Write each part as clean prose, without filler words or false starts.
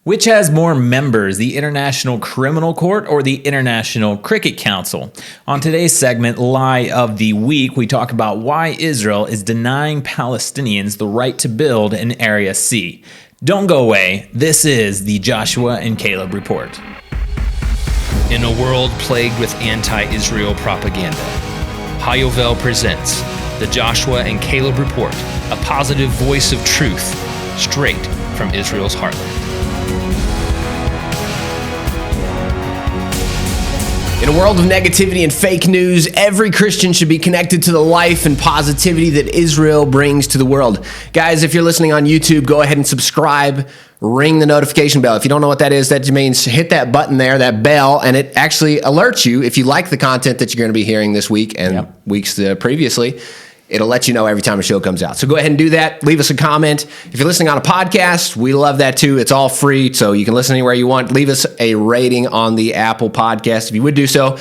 Which has more members, the International Criminal Court or the International Cricket Council? On today's segment, Lie of the Week, we talk about why Israel is denying Palestinians the right to build in Area C. Don't go away. This is the Joshua and Caleb Report. In a world plagued with anti-Israel propaganda, Hayovel presents the Joshua and Caleb Report, a positive voice of truth straight from Israel's heartland. In a world of negativity and fake news, every Christian should be connected to the life and positivity that Israel brings to the world. Guys, if you're listening on YouTube, go ahead and subscribe, ring the notification bell. If you don't know what that is, that means hit that button there, that bell, and it actually alerts you if you like the content that you're going to be hearing this week and weeks previously. It'll let you know every time a show comes out. So go ahead and do that. Leave us a comment. If you're listening on a podcast, we love that too. It's all free, so you can listen anywhere you want. Leave us a rating on the Apple Podcast if you would do so.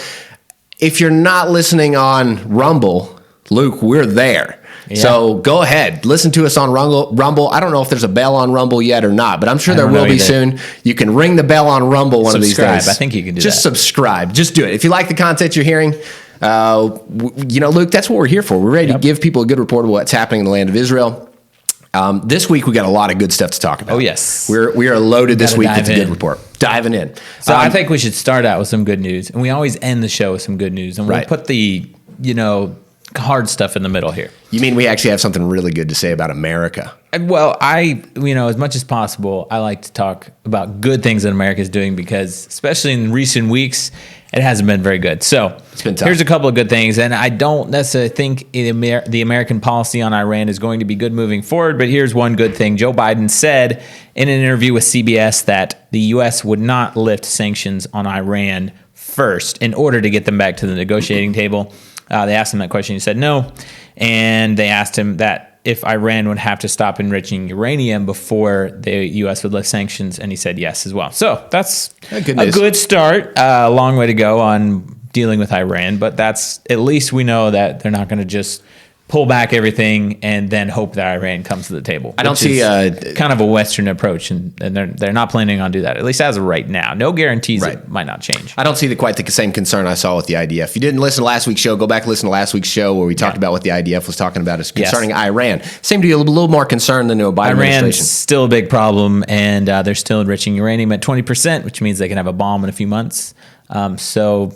If you're not listening on Rumble, Luke, we're there. Yeah. So go ahead. Listen to us on Rumble. I don't know if there's a bell on Rumble yet or not, but I'm sure there will be soon. You can ring the bell on Rumble one of these days. I think you can do that. Just subscribe. Just do it. If you like the content you're hearing, Luke, that's what we're here for. We're ready to give people a good report of what's happening in the land of Israel. This week, we got a lot of good stuff to talk about. Oh, yes. We are loaded this week with a good report. Diving in. So I think we should start out with some good news. And we always end the show with some good news. And we'll put the, hard stuff in the middle here. You mean we actually have something really good to say about America? Well, as much as possible, I like to talk about good things that America is doing because, especially in recent weeks, it hasn't been very good. So it's been tough. Here's a couple of good things, and I don't necessarily think the American policy on Iran is going to be good moving forward, but here's one good thing. Joe Biden said in an interview with CBS that the U.S. would not lift sanctions on Iran first in order to get them back to the negotiating table. They asked him that question. He said no, and they asked him that if Iran would have to stop enriching uranium before the U.S. would lift sanctions, and he said yes as well. So that's a good start. A long way to go on dealing with Iran, but that's at least we know that they're not going to just pull back everything and then hope that Iran comes to the table. I don't see kind of a Western approach, and they're not planning on do that, at least as of right now. No guarantees it might not change. I don't see quite the same concern I saw with the IDF. If you didn't listen to last week's show, go back and listen to last week's show where we talked about what the IDF was talking about concerning Iran. Seemed to be a little more concerned than the Biden administration. Iran's still a big problem, and they're still enriching uranium at 20%, which means they can have a bomb in a few months. So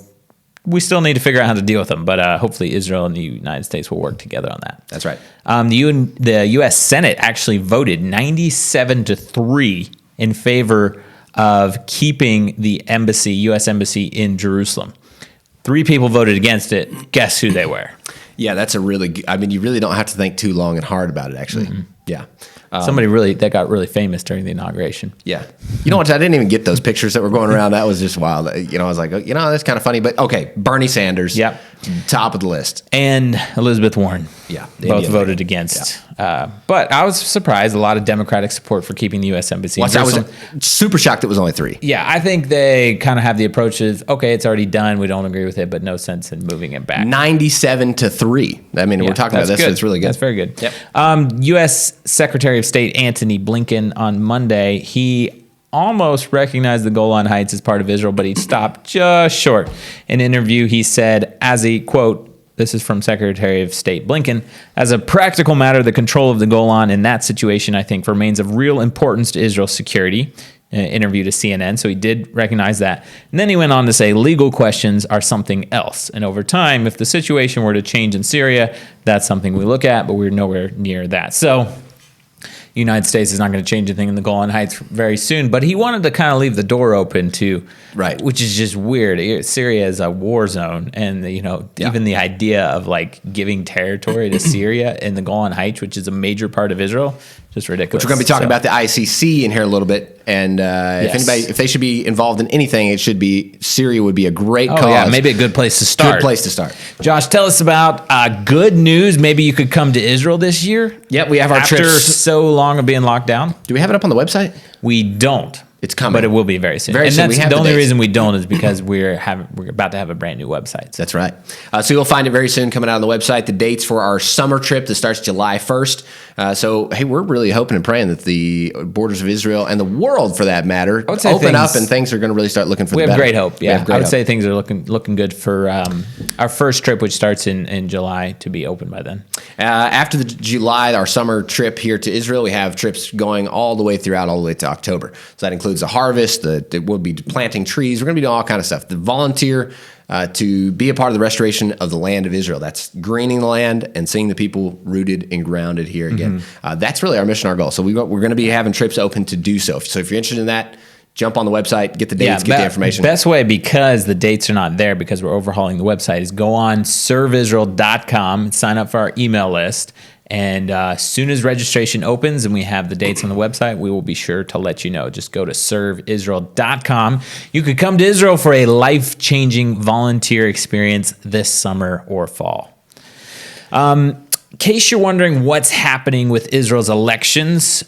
we still need to figure out how to deal with them, but hopefully Israel and the United States will work together on that. That's right. The U.S. Senate actually voted 97-3 in favor of keeping the U.S. embassy in Jerusalem. 3 people voted against it. Guess who they were? Yeah, that's you really don't have to think too long and hard about it, actually. Mm-hmm. Yeah. Somebody that got really famous during the inauguration. Yeah. You know what? I didn't even get those pictures that were going around. That was just wild. I was like, that's kind of funny. But okay, Bernie Sanders. Yep. Top of the list. And Elizabeth Warren. Yeah. Both voted against. Yeah. But I was surprised. A lot of Democratic support for keeping the U.S. embassy. I was super shocked it was only 3. Yeah. I think they kind of have the approach of, okay, it's already done. We don't agree with it, but no sense in moving it back. 97-3. We're talking about this. So it's really good. That's very good. Yep. U.S. Secretary of State Antony Blinken on Monday, he almost recognized the Golan Heights as part of Israel, but he stopped just short. In an interview, he said, as a quote, this is from Secretary of State Blinken, as a practical matter, the control of the Golan in that situation, I think, remains of real importance to Israel's security. Interview to CNN, so he did recognize that. And then he went on to say legal questions are something else. And over time, if the situation were to change in Syria, that's something we look at, but we're nowhere near that. So the United States is not going to change anything in the Golan Heights very soon, but he wanted to kind of leave the door open to, which is just weird. Syria is a war zone, and even the idea of like giving territory to Syria in the Golan Heights, which is a major part of Israel, just ridiculous. Which we're going to be talking about the ICC in here a little bit, and if they should be involved in anything, it should be Syria would be a great cause. Yeah, maybe a good place to start. Good place to start. Josh, tell us about good news. Maybe you could come to Israel this year. Yep, we have our after trips. So long of being locked down. Do we have it up on the website? We don't. It's coming. But it will be very soon. Very and soon. that's the only reason we don't is because we're about to have a brand new website. That's right. So you'll find it very soon coming out on the website. The dates for our summer trip that starts July 1st. So, hey, we're really hoping and praying that the borders of Israel and the world, for that matter, open up and things are going to really start looking for the better. We have great hope. Yeah, I would say things are looking good for our first trip, which starts in July, to be open by then. After the July, our summer trip here to Israel, we have trips going all the way to October. So that includes the harvest. We'll be planting trees. We're going to be doing all kind of stuff. The volunteer to be a part of the restoration of the land of Israel. That's greening the land and seeing the people rooted and grounded here again. That's really our mission, our goal. So we're going to be having trips open to do so. So if you're interested in that, jump on the website, get the dates, get the information. Best way, because the dates are not there because we're overhauling the website, is go on serveisrael.com and sign up for our email list. And as soon as registration opens and we have the dates on the website, we will be sure to let you know. Just go to serveisrael.com. You could come to Israel for a life-changing volunteer experience this summer or fall. In case you're wondering what's happening with Israel's elections,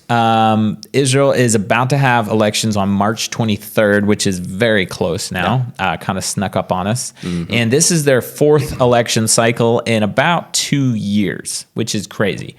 Israel is about to have elections on March 23rd, which is very close now, kind of snuck up on us. And this is their fourth election cycle in about 2 years, which is crazy.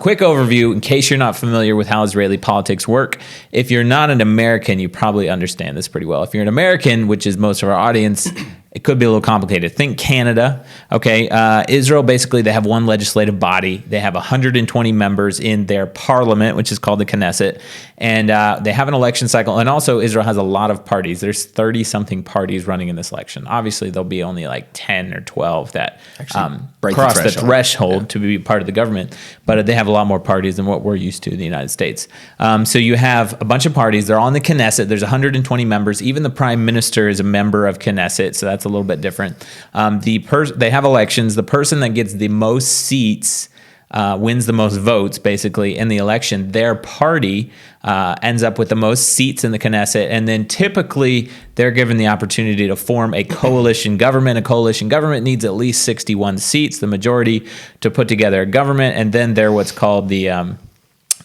Quick overview, in case you're not familiar with how Israeli politics work. If you're not an American, you probably understand this pretty well. If you're an American, which is most of our audience, it could be a little complicated. Think Canada, okay? Israel, basically, they have one legislative body. They have 120 members in their parliament, which is called the Knesset, and they have an election cycle. And also, Israel has a lot of parties. There's 30-something parties running in this election. Obviously, there'll be only like 10 or 12 that cross the threshold to be part of the government, but they have a lot more parties than what we're used to in the United States. So you have a bunch of parties. They're all in the Knesset. There's 120 members. Even the prime minister is a member of Knesset, so that's a little bit different. They have elections. The person that gets the most seats wins the most votes, basically, in the election. Their party ends up with the most seats in the Knesset, and then typically they're given the opportunity to form a coalition government. A coalition government needs at least 61 seats, the majority, to put together a government, and then they're what's called the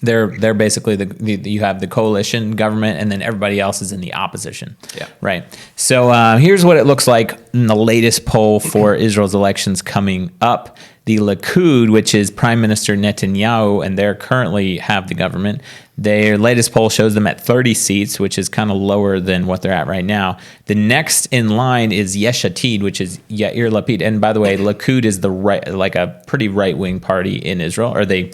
they're basically you have the coalition government, and then everybody else is in the opposition. Yeah. Right. So here's what it looks like in the latest poll for Israel's elections coming up. The Likud, which is Prime Minister Netanyahu, and they currently have the government. Their latest poll shows them at 30 seats, which is kind of lower than what they're at right now. The next in line is Yesh Atid, which is Yair Lapid. And by the way, Likud is like a pretty right-wing party in Israel, or they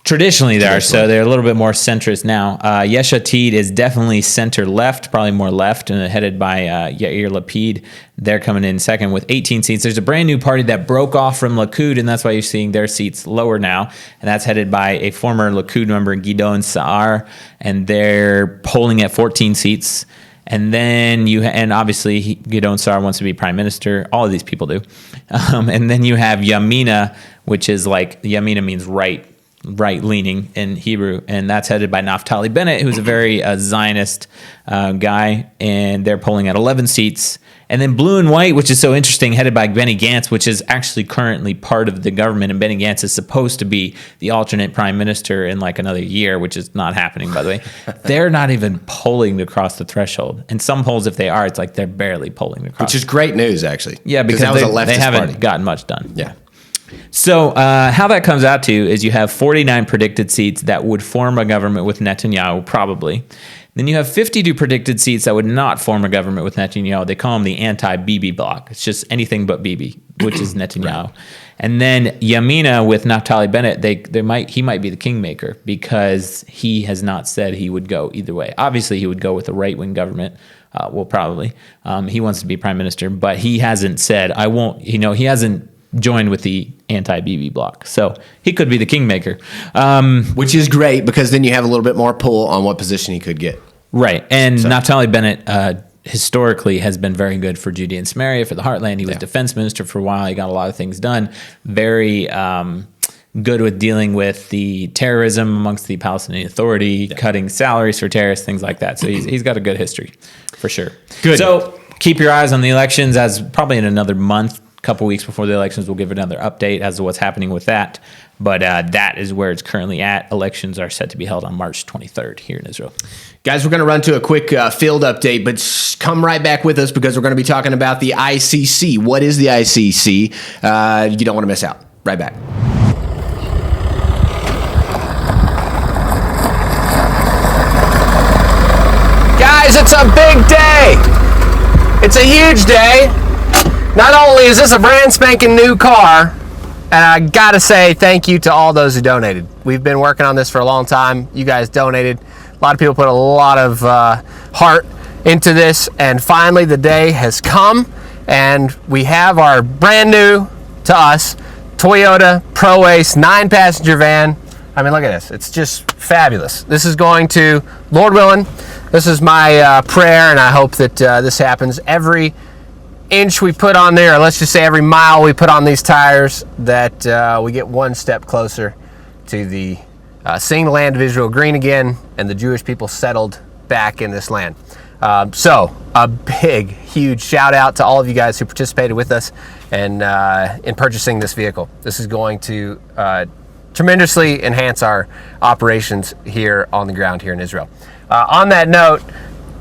traditionally they are, so they're a little bit more centrist now. Yesh Atid is definitely center-left, probably more left, and headed by Yair Lapid. They're coming in second with 18 seats. There's a brand new party that broke off from Likud, and that's why you're seeing their seats lower now, and that's headed by a former Likud member, Gideon Sa'ar, and they're polling at 14 seats. And then and obviously Gideon Sa'ar wants to be prime minister. All of these people do. And then you have Yamina, which is like, Yamina means right-leaning in Hebrew, and that's headed by Naftali Bennet, who's a very Zionist guy, and they're polling at 11 seats. And then Blue and White, which is so interesting, headed by Benny Gantz, which is actually currently part of the government, and Benny Gantz is supposed to be the alternate prime minister in like another year, which is not happening, by the way. They're not even polling to cross the threshold. And some polls, if they are, it's like they're barely polling to cross. Which is great news, actually. Yeah, because that was a leftist they haven't party. gotten much done. Yeah. So how that comes out to is you have 49 predicted seats that would form a government with Netanyahu, probably. Then you have 52 predicted seats that would not form a government with Netanyahu. They call them the anti-Bibi bloc. It's just anything but Bibi, which is Netanyahu. Right. And then Yamina with Naftali Bennet, he might be the kingmaker because he has not said he would go either way. Obviously, he would go with a right-wing government. Probably. He wants to be prime minister, but he hasn't said, I won't, he hasn't joined with the anti-Bibi bloc. So he could be the kingmaker. Which is great because then you have a little bit more pull on what position he could get. Right. And Naftali Bennet historically has been very good for Judea and Samaria, for the Heartland. He was defense minister for a while. He got a lot of things done. Very good with dealing with the terrorism amongst the Palestinian Authority, cutting salaries for terrorists, things like that. So he's got a good history for sure. Good. So keep your eyes on the elections, as probably in another month, couple weeks before the elections, we'll give another update as to what's happening with that. But that is where it's currently at. Elections are set to be held on March 23rd here in Israel. Guys, we're going to run to a quick field update, but come right back with us because we're going to be talking about the ICC. What is the ICC? You don't want to miss out. Right back. Guys, it's a big day. It's a huge day. Not only is this a brand spanking new car, and I gotta say thank you to all those who donated. We've been working on this for a long time. You guys donated. A lot of people put a lot of heart into this, and finally the day has come, and we have our brand new, to us, Toyota ProAce 9-passenger van. I mean, look at this. It's just fabulous. This is going to, Lord willing, this is my prayer, and I hope that this happens. Every inch we put on there, or let's just say every mile we put on these tires, that we get one step closer to the seeing the land of Israel green again and the Jewish people settled back in this land. So a big, huge shout out to all of you guys who participated with us and in purchasing this vehicle. This is going to tremendously enhance our operations here on the ground here in Israel. On that note,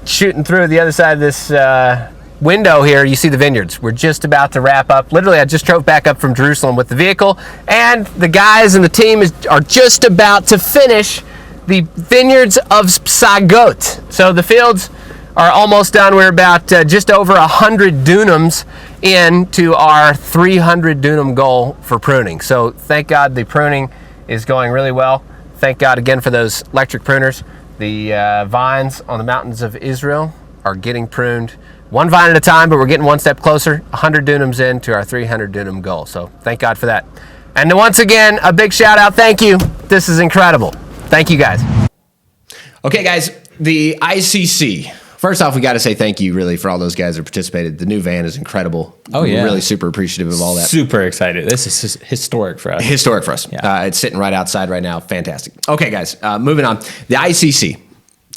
shooting through the other side of this window here, you see the vineyards. We're just about to wrap up. Literally, I just drove back up from Jerusalem with the vehicle, and the guys and the team are just about to finish the vineyards of Psagot. So the fields are almost done. We're about just over 100 dunams into our 300 dunam goal for pruning. So thank God the pruning is going really well. Thank God again for those electric pruners. The vines on the mountains of Israel are getting pruned one vine at a time, but we're getting one step closer, 100 dunams into our 300 dunam goal. So thank God for that. And once again, a big shout out. Thank you. This is incredible. Thank you guys. Okay, guys, the ICC. First off, we got to say thank you really for all those guys that participated. The new van is incredible. Oh, yeah. We're really super appreciative of all that. Super excited. This is historic for us. Historic for us. Yeah. It's sitting right outside right now. Fantastic. Okay, guys, moving on. The ICC.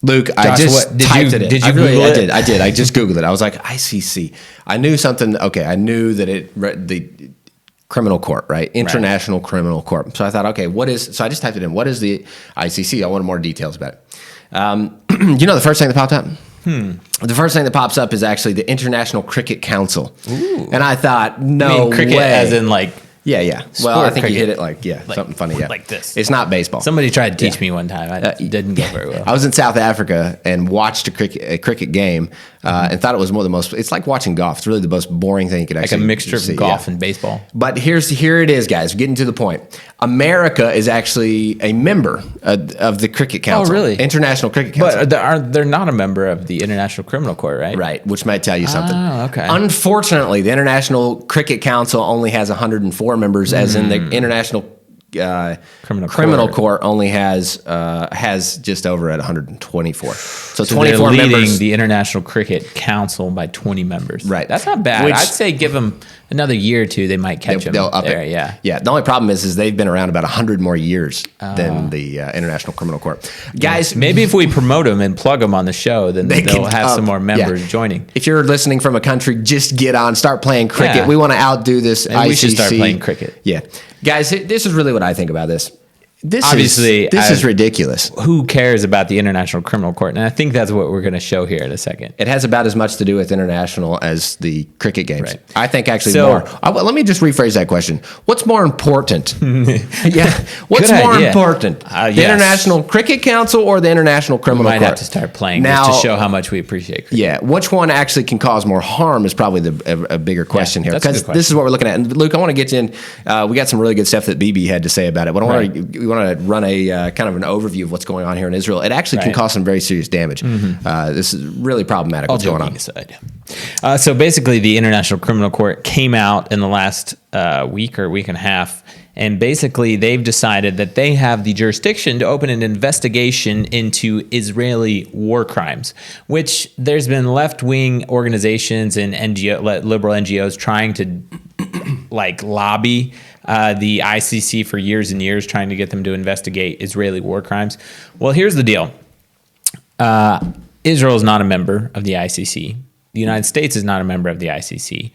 Luke, Josh, I just typed it in. Did you Google it? I did. I just Googled it. I was like, ICC. I knew something. Okay, I knew that the criminal court, right? International Criminal Court. So I thought, okay, so I just typed it in. What is the ICC? I wanted more details about it. You know the first thing that popped up? The first thing that pops up is actually the International Cricket Council. Ooh. And I thought, no cricket way. As in like... Yeah. Well, I think cricket. You hit it like something funny. Yeah, like this. It's not baseball. Somebody tried to teach me one time. I didn't go very well. I was in South Africa and watched a cricket game and thought it was one of the most. It's like watching golf. It's really the most boring thing you could actually like a mixture see. of golf and baseball. But here it is, guys. We're getting to the point. America is actually a member of the Cricket Council. Oh, really? International Cricket Council. But they're not a member of the International Criminal Court, right? Right, which might tell you something. Oh, okay. Unfortunately, the International Cricket Council only has 104 members, as in the International Criminal Court only has just over at 124. So 24 they're leading members. the International Cricket Council by 20 members. Right. That's not bad. I'd say give them another year or two, they might catch them they'll up there. it. Yeah. The only problem is they've been around about 100 more years than the International Criminal Court. Guys, maybe if we promote them and plug them on the show, then they'll have some more members joining. If you're listening from a country, just get on, start playing cricket. Yeah. We want to outdo this ICC. We should start playing cricket. Yeah. Guys, this is really what I think about this. This is ridiculous. Who cares about the International Criminal Court? And I think that's what we're going to show here in a second. It has about as much to do with international as the cricket games. Right. I think actually more. Let me just rephrase that question. What's more important? What's more important? The International Cricket Council or the International Criminal Court? We might have to start playing now, just to show how much we appreciate cricket. Yeah. Which one actually can cause more harm is probably a bigger question here. Because this is what we're looking at. And Luke, I want to get in. We got some really good stuff that BB had to say about it. But we want to run a kind of an overview of what's going on here in Israel. It actually can cause some very serious damage. This is really problematic. What's going on? Aside. So basically, the International Criminal Court came out in the last week or week and a half, and basically they've decided that they have the jurisdiction to open an investigation into Israeli war crimes, which there's been left-wing organizations and liberal NGOs trying to lobby the ICC for years and years, trying to get them to investigate Israeli war crimes. Well, here's the deal. Israel is not a member of the ICC. The United States is not a member of the ICC.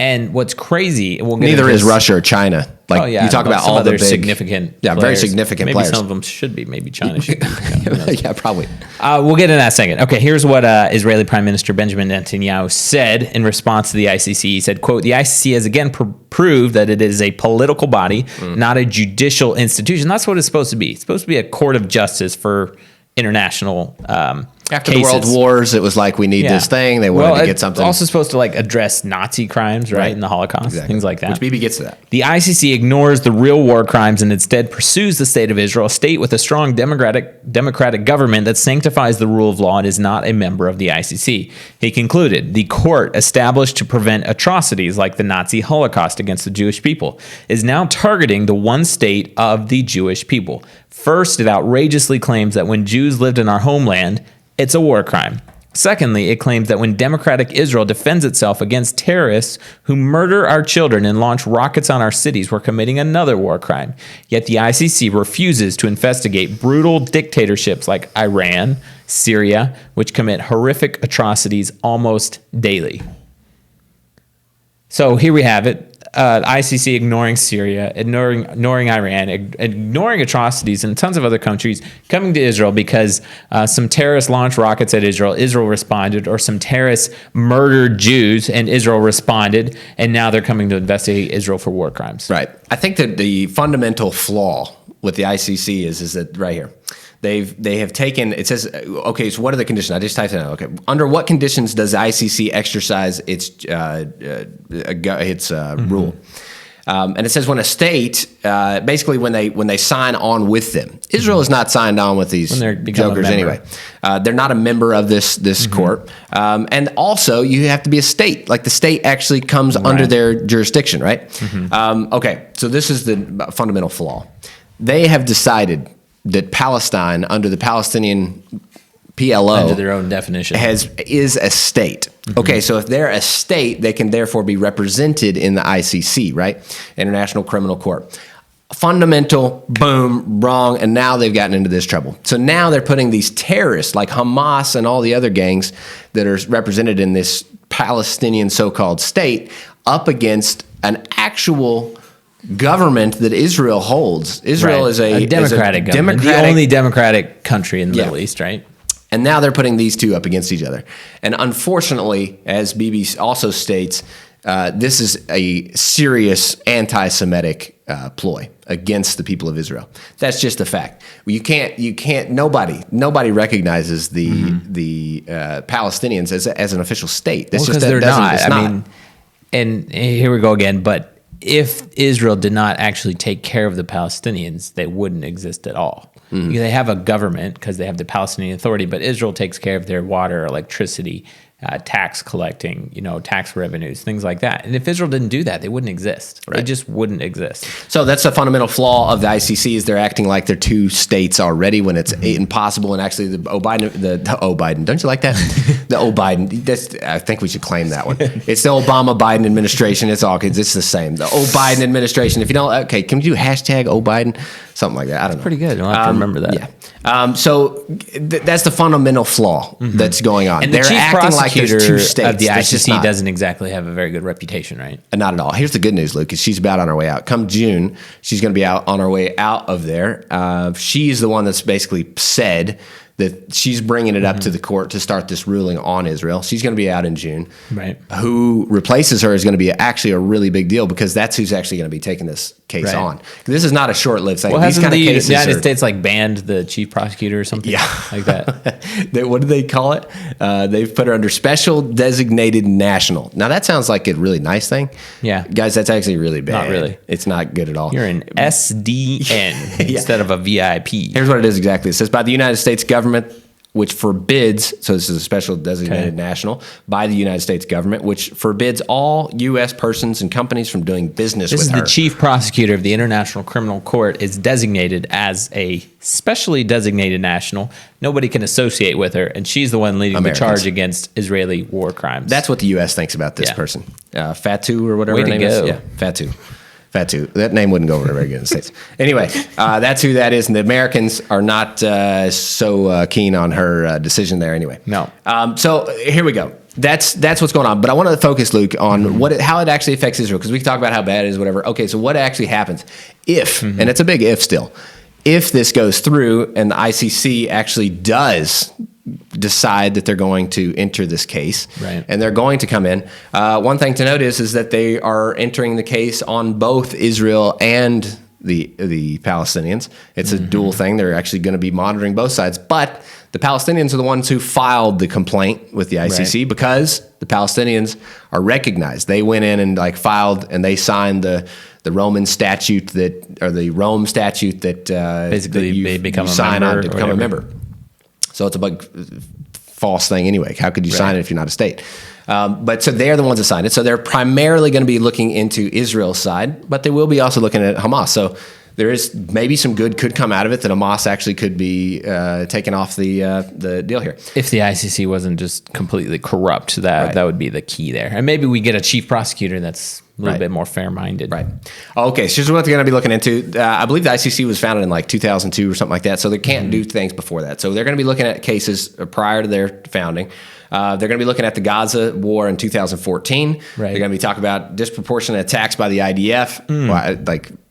And what's crazy, we'll get Neither into is this- Russia or China. Like you talk about some all the other big, significant, very players. significant Maybe players. some of them should be. Maybe China should be. Who knows? Yeah, probably. We'll get into that second. Okay, here's what Israeli Prime Minister Benjamin Netanyahu said in response to the ICC. He said, quote, the ICC has again proved that it is a political body, not a judicial institution. That's what it's supposed to be. It's supposed to be a court of justice for international After cases. the world wars, it was like, we need this thing. They wanted to get something. It's also supposed to like address Nazi crimes, right? In the Holocaust, things like that. Which BB gets to that. The ICC ignores the real war crimes and instead pursues the state of Israel, a state with a strong democratic government that sanctifies the rule of law and is not a member of the ICC. He concluded, the court established to prevent atrocities like the Nazi Holocaust against the Jewish people is now targeting the one state of the Jewish people. First, it outrageously claims that when Jews lived in our homeland, it's a war crime. Secondly, it claims that when democratic Israel defends itself against terrorists who murder our children and launch rockets on our cities, we're committing another war crime. Yet the ICC refuses to investigate brutal dictatorships like Iran, Syria, which commit horrific atrocities almost daily. So here we have it. ICC ignoring Syria, ignoring Iran, ignoring atrocities in tons of other countries, coming to Israel because some terrorists launched rockets at Israel. Israel responded, or some terrorists murdered Jews and Israel responded, and now they're coming to investigate Israel for war crimes. Right. I think that the fundamental flaw with the ICC is that right here. They have taken, it says, okay, so what are the conditions? I just typed it out. Okay. Under what conditions does the ICC exercise its rule? And it says when a state, basically when they sign on with them. Israel is not signed on with these jokers anyway. They're not a member of this court. And also you have to be a state. Like the state actually comes under their jurisdiction, right? Okay, so this is the fundamental flaw. They have decided that Palestine, under the Palestinian PLO, under their own definition, is a state. Okay, so if they're a state, they can therefore be represented in the ICC, right? International Criminal Court. Fundamental, boom, wrong, and now they've gotten into this trouble. So now they're putting these terrorists like Hamas and all the other gangs that are represented in this Palestinian so-called state up against an actual government that Israel holds. Israel is a democratic government, the only democratic country in the Middle East, right? And now they're putting these two up against each other. And unfortunately, as BB also states, this is a serious anti-Semitic ploy against the people of Israel. That's just a fact. Nobody recognizes the Palestinians as an official state. That's because they're not. I mean, and here we go again, but if Israel did not actually take care of the Palestinians, they wouldn't exist at all. They have a government because they have the Palestinian Authority, but Israel takes care of their water, electricity, tax collecting, tax revenues, things like that. And if Israel didn't do that, they wouldn't exist. Right. They just wouldn't exist. So that's the fundamental flaw of the ICC is they're acting like they're two states already when it's impossible. And actually the Biden, don't you like that? The Biden, I think we should claim that one. It's the Obama-Biden administration. It's the same. The Biden administration. If you don't, okay, can we do hashtag Biden? Something like that. I don't know. Pretty good. I'll have to remember that. Yeah. So that's the fundamental flaw that's going on. And the they're chief acting like there's two states. of the ICC doesn't exactly have a very good reputation, right? Not at all. Here's the good news, Luke, is she's about on her way out. Come June, she's going to be out on her way out of there. She's the one that's basically said that she's bringing it up to the court to start this ruling on Israel. She's going to be out in June. Right. Who replaces her is going to be actually a really big deal because that's who's actually going to be taking this case on. This is not a short-lived thing. Well, hasn't the United States banned the chief prosecutor or something like that? What do they call it? They've put her under special designated national. Now, that sounds like a really nice thing. Yeah. Guys, that's actually really bad. Not really. It's not good at all. You're an SDN instead of a VIP. Here's what it is exactly. It says, by the United States government, which forbids, so this is a special designated national, by the United States government, which forbids all U.S. persons and companies from doing business with her. This is the chief prosecutor of the International Criminal Court is designated as a specially designated national. Nobody can associate with her, and she's the one leading the charge against Israeli war crimes. That's what the U.S. thinks about this person. Fatu or whatever her name is. Yeah, Fatu. Fatu. That name wouldn't go over very good in the States. Anyway, that's who that is. And the Americans are not so keen on her decision there anyway. No. So here we go. That's what's going on. But I want to focus, Luke, on how it actually affects Israel, because we can talk about how bad it is, whatever. Okay, so what actually happens if, and it's a big if still, if this goes through and the ICC actually does decide that they're going to enter this case, right, and they're going to come in. One thing to note is that they are entering the case on both Israel and the Palestinians. It's a dual thing. They're actually going to be monitoring both sides, but the Palestinians are the ones who filed the complaint with the ICC because the Palestinians are recognized. They went in and filed, and they signed the Roman statute or the Rome statute that basically they become sign a member on to become a member. So it's a big false thing anyway. How could you sign it if you're not a state? But so they're the ones that signed it. So they're primarily going to be looking into Israel's side, but they will be also looking at Hamas. So there is maybe some good could come out of it, that Hamas actually could be taken off the deal here. If the ICC wasn't just completely corrupt, that would be the key there. And maybe we get a chief prosecutor that's a little bit more fair-minded. Right. Okay, so here's what they're going to be looking into. I believe the ICC was founded in 2002 or something like that, so they can't do things before that. So they're going to be looking at cases prior to their founding. They're going to be looking at the Gaza war in 2014. Right. They're going to be talking about disproportionate attacks by the IDF.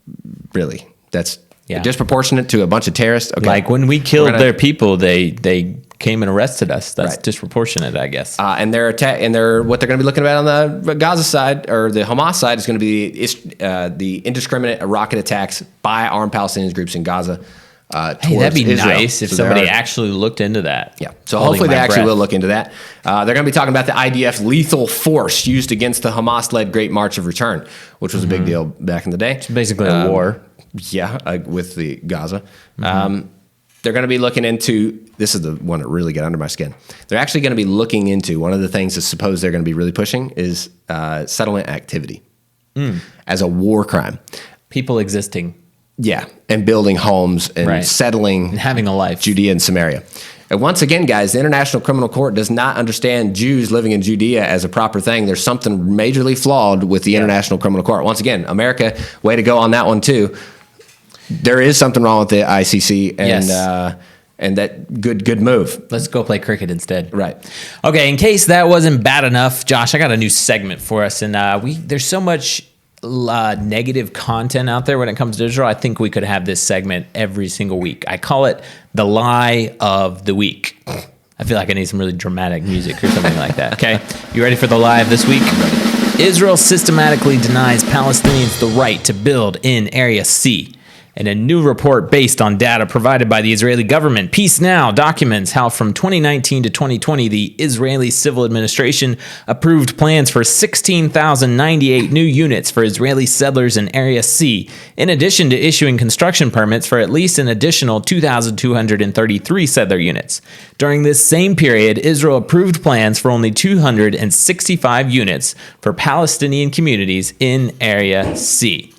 Really? That's disproportionate to a bunch of terrorists? Okay. Like when we killed their people, they came and arrested us. That's disproportionate, I guess. And what they're going to be looking at on the Gaza side, or the Hamas side, is going to be the indiscriminate rocket attacks by armed Palestinian groups in Gaza. Hey, that'd be Israel. nice if somebody actually looked into that. Yeah. So hopefully they actually will look into that. They're going to be talking about the IDF lethal force used against the Hamas-led Great March of Return, which was a big deal back in the day. It's basically a war. Yeah, with the Gaza. They're going to be looking into, this is the one that really got under my skin. They're actually going to be looking into, one of the things that suppose they're going to be really pushing is settlement activity as a war crime. People existing. Yeah, and building homes and settling and having a life. Judea and Samaria. And once again, guys, the International Criminal Court does not understand Jews living in Judea as a proper thing. There's something majorly flawed with the International Criminal Court. Once again, America, way to go on that one too. There is something wrong with the ICC, and that good move. Let's go play cricket instead. Right. Okay, in case that wasn't bad enough, Josh, I got a new segment for us, and there's so much negative content out there when it comes to Israel. I think we could have this segment every single week. I call it the lie of the week. I feel like I need some really dramatic music or something like that. Okay, you ready for the lie of this week? Israel systematically denies Palestinians the right to build in Area C. In a new report based on data provided by the Israeli government, Peace Now documents how from 2019 to 2020, the Israeli civil administration approved plans for 16,098 new units for Israeli settlers in Area C, in addition to issuing construction permits for at least an additional 2,233 settler units. During this same period, Israel approved plans for only 265 units for Palestinian communities in Area C.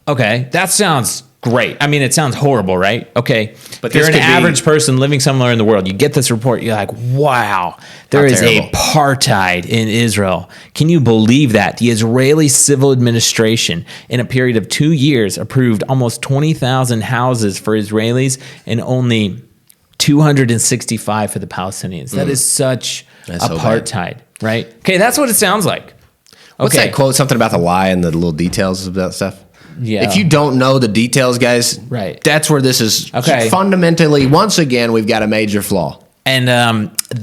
Okay, that sounds great. I mean, it sounds horrible, right? Okay, but if you're an average person living somewhere in the world, you get this report, you're like, wow, there is apartheid in Israel. Can you believe that? The Israeli civil administration, in a period of 2 years, approved almost 20,000 houses for Israelis and only 265 for the Palestinians. That is such apartheid, right? Okay, that's what it sounds like. What's that quote? Something about the lie and the little details of that stuff? Yeah. If you don't know the details, guys, that's where this is fundamentally, once again, we've got a major flaw. And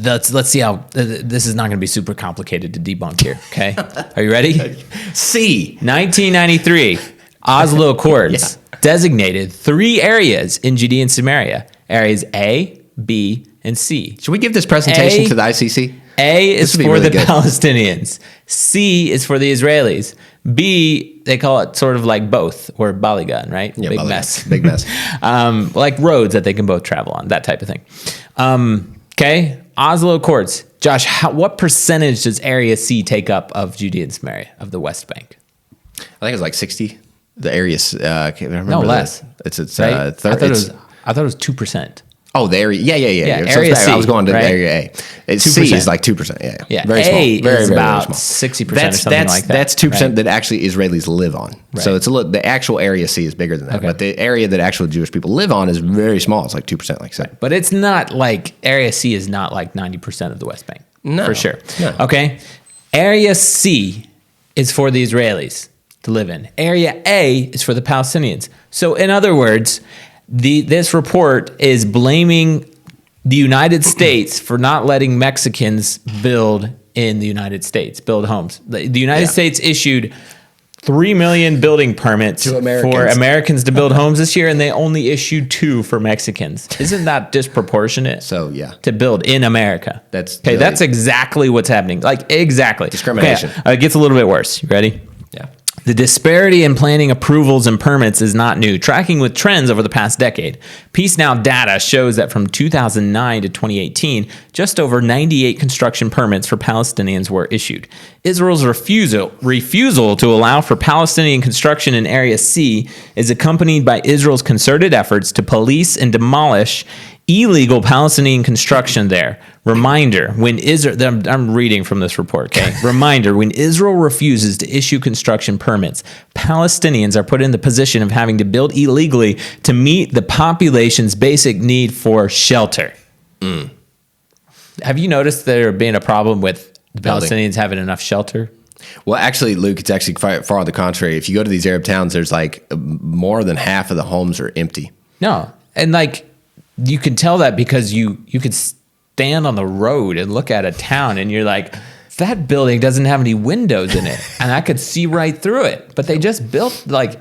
let's see how, this is not going to be super complicated to debunk here, okay? Are you ready? C. 1993, Oslo Accords designated 3 areas in Judea and Samaria, areas A, B, and C. Should we give this presentation to the ICC? A is for the Palestinians. C is for the Israelis. B, they call it sort of like both, or Baligan, right? Yeah, big mess. Big mess. Like roads that they can both travel on, that type of thing. Okay, Oslo Accords. Josh, what percentage does Area C take up of Judea and Samaria, of the West Bank? I think it's like 60. The area, I can't remember. No, less. It's right? I thought it was 2%. Oh, the area. Yeah. Area C, I was going to right? Area A. C is like 2%. Yeah. Yeah. Very small. A Very, is very, about very small. 60% or something like that. That's 2% right? that actually Israelis live on. Right. So it's the actual area C is bigger than that. Okay. But the area that actual Jewish people live on is very small. It's like 2%, like I said. But it's not like Area C is not like 90% of the West Bank. No. For sure. No. Okay. Area C is for the Israelis to live in. Area A is for the Palestinians. So in other words, this report is blaming the United States for not letting Mexicans build in the United States, build homes. The United States issued 3 million building permits for Americans to build homes this year, and they only issued 2 for Mexicans. Isn't that disproportionate? So, yeah. To build in America. That's okay. That's exactly what's happening. Like, exactly. Discrimination. Okay, it gets a little bit worse. You ready? Yeah. The disparity in planning approvals and permits is not new, tracking with trends over the past decade. Peace Now data shows that from 2009 to 2018, just over 98 construction permits for Palestinians were issued. Israel's refusal to allow for Palestinian construction in Area C is accompanied by Israel's concerted efforts to police and demolish illegal Palestinian construction there. Reminder, when Israel, I'm reading from this report, okay? Reminder, when Israel refuses to issue construction permits, Palestinians are put in the position of having to build illegally to meet the population's basic need for shelter. Have you noticed there being a problem with the Palestinians having enough shelter? Well, actually, Luke, it's actually far on the contrary. If you go to these Arab towns, there's like more than half of the homes are empty. No. And like, you can tell that because you could stand on the road and look at a town and you're like, that building doesn't have any windows in it. And I could see right through it. But they just built like...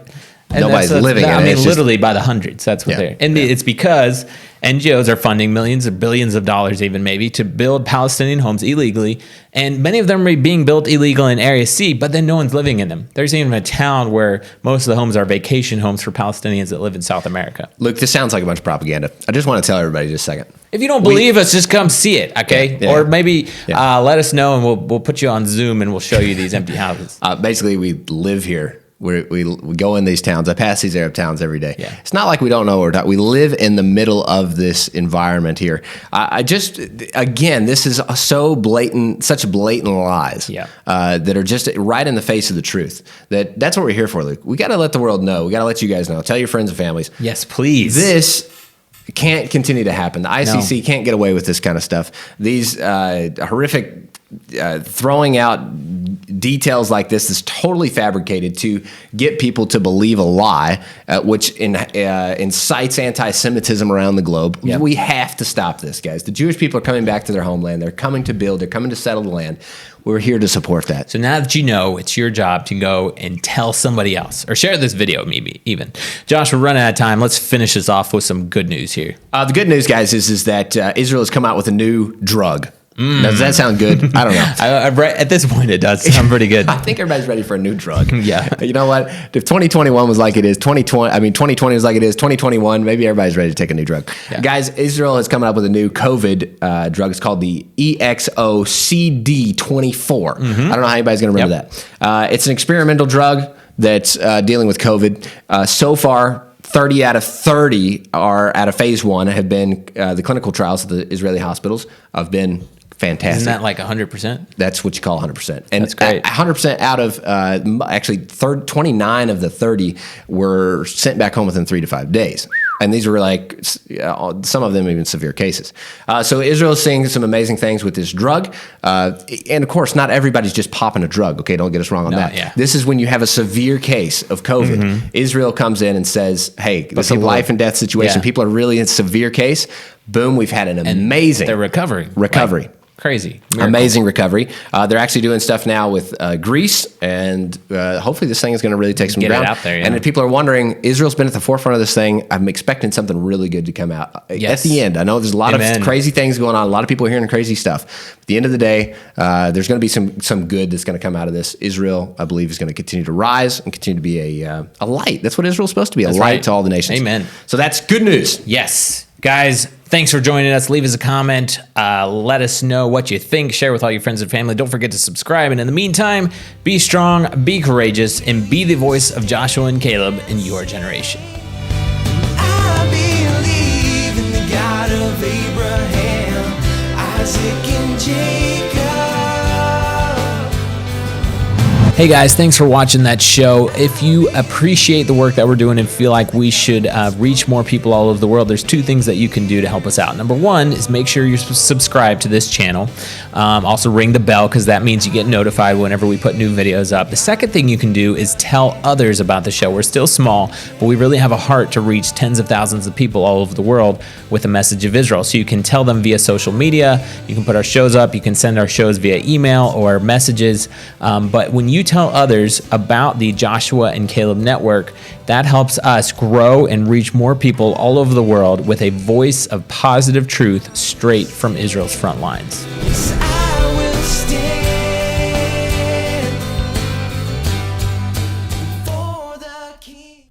Nobody's living in it. I mean, literally by the hundreds. That's what they're... And it's because NGOs are funding millions or billions of dollars even maybe to build Palestinian homes illegally. And many of them are being built illegal in Area C, but then no one's living in them. There's even a town where most of the homes are vacation homes for Palestinians that live in South America. Luke, this sounds like a bunch of propaganda. I just want to tell everybody just a second. If you don't believe us, just come see it, okay? Or maybe let us know and we'll put you on Zoom and we'll show you these empty houses. Basically, we live here. We go in these towns. I pass these Arab towns every day. Yeah. It's not like we don't know what we're talking. We live in the middle of this environment here. Again, this is so blatant, such blatant lies that are just right in the face of the truth. That's what we're here for, Luke. We got to let the world know. We got to let you guys know. Tell your friends and families. Yes, please. This can't continue to happen. The ICC can't get away with this kind of stuff. These horrific throwing out details like this is totally fabricated to get people to believe a lie, which incites anti-Semitism around the globe. Yep. We have to stop this, guys. The Jewish people are coming back to their homeland. They're coming to build. They're coming to settle the land. We're here to support that. So now that you know, it's your job to go and tell somebody else or share this video, maybe even. Josh, we're running out of time. Let's finish this off with some good news here. The good news, guys, is that Israel has come out with a new drug. Does that sound good? I don't know. At this point, it does sound pretty good. I think everybody's ready for a new drug. Yeah. You know what? If 2021 was like it is, 2020 was like it is, 2021, maybe everybody's ready to take a new drug. Yeah. Guys, Israel is coming up with a new COVID drug. It's called the EXOCD24. I don't know how anybody's going to remember that. It's an experimental drug that's dealing with COVID. So far, 30 out of 30 are out of phase 1 have been the clinical trials at the Israeli hospitals have been fantastic. Isn't that like 100%? That's what you call 100%. And that's great. 100% out of actually 29 of the 30 were sent back home within 3 to 5 days. And these were like, some of them even severe cases. So Israel's seeing some amazing things with this drug. And of course, not everybody's just popping a drug. Okay, don't get us wrong on that. Yeah. This is when you have a severe case of COVID. Mm-hmm. Israel comes in and says, hey, this is a life and death situation. Yeah. People are really in severe case. Boom, we've had an amazing... They're recovering. Like, crazy. Miracle. Amazing recovery. They're actually doing stuff now with Greece, and hopefully this thing is going to really take some ground. Get it out there, yeah. And if people are wondering, Israel's been at the forefront of this thing. I'm expecting something really good to come out at the end. I know there's a lot of crazy things going on. A lot of people are hearing crazy stuff. At the end of the day, there's going to be some good that's going to come out of this. Israel, I believe, is going to continue to rise and continue to be a light. That's what Israel's supposed to be, a light to all the nations. Amen. So that's good news. Yes. Guys, thanks for joining us. Leave us a comment. Let us know what you think. Share with all your friends and family. Don't forget to subscribe. And in the meantime, be strong, be courageous, and be the voice of Joshua and Caleb in your generation. I believe in the God of Abraham, Isaac, and Jacob. Hey guys, thanks for watching that show. If you appreciate the work that we're doing and feel like we should reach more people all over the world, there's two things that you can do to help us out. Number one is make sure you subscribe to this channel. Also ring the bell, because that means you get notified whenever we put new videos up. The second thing you can do is tell others about the show. We're still small, but we really have a heart to reach tens of thousands of people all over the world with a message of Israel. So you can tell them via social media, you can put our shows up, you can send our shows via email or messages. But when you tell others about the Joshua and Caleb Network, that helps us grow and reach more people all over the world with a voice of positive truth straight from Israel's front lines. Yes,